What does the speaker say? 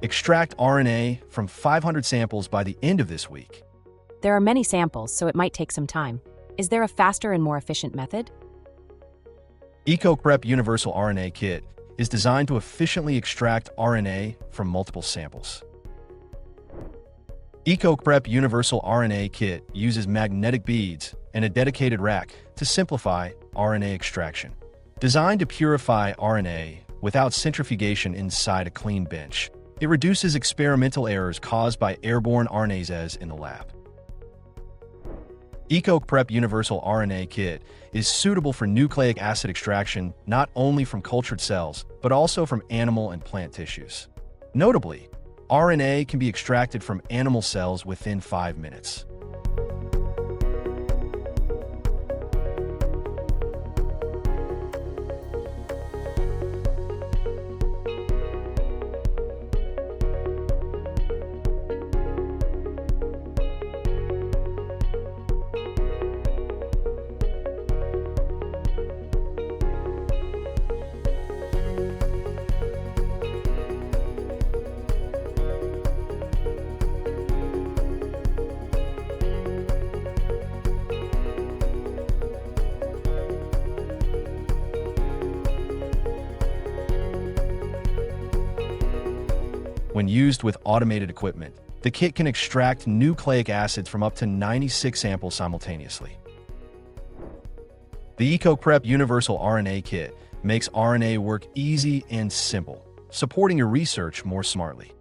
Extract RNA from 500 samples by the end of this week. There are many samples, so it might take some time. Is there a faster and more efficient method? EcoQprep Universal RNA Kit is designed to efficiently extract RNA from multiple samples. EcoQprep Universal RNA Kit uses magnetic beads and a dedicated rack to simplify RNA extraction. Designed to purify RNA without centrifugation inside a clean bench, it reduces experimental errors caused by airborne RNases in the lab. EcoQprep Universal RNA Kit is suitable for nucleic acid extraction not only from cultured cells, but also from animal and plant tissues. Notably, RNA can be extracted from animal cells within 5 minutes. When used with automated equipment, the kit can extract nucleic acids from up to 96 samples simultaneously. The EcoQprep Universal RNA Kit makes RNA work easy and simple, supporting your research more smartly.